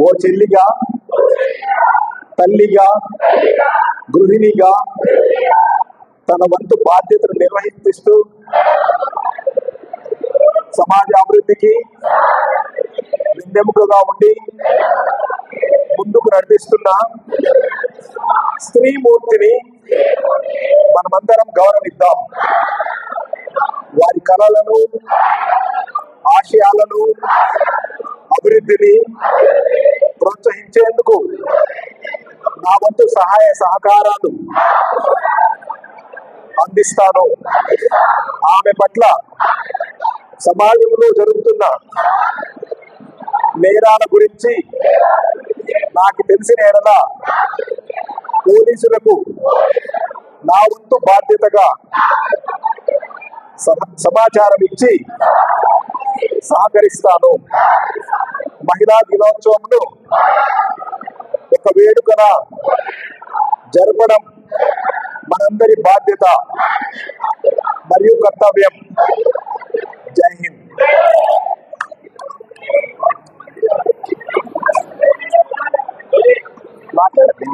ఓ చెల్లిగా, తల్లిగా, గృహిణిగా తన వంతు బాధ్యతను నిర్వహిస్తూ సమాజ అభివృద్ధికి వెన్నెముకగా ఉండి ముందుకు నడిపిస్తున్న స్త్రీమూర్తిని మనమందరం గౌరవిద్దాం. వారి కళలను, ఆశయాలను, అభివృద్ధిని ప్రోత్సహించేందుకు నా వంతు సహాయ సహకారాలు అందిస్తాను. ఆమె పట్ల సమాజంలో జరుగుతున్న నేరాల గురించి నాకు తెలిసిన ఎడల పోలీసులకు నా వంతు బాధ్యతగా సమాచారం ఇచ్చి సహకరిస్తాను. మహిళా దినోత్సవంలో ఒక వేడుకన జరపడం మనందరి బాధ్యత మరియు కర్తవ్యం. జై హింద్. మాట్లాడండి.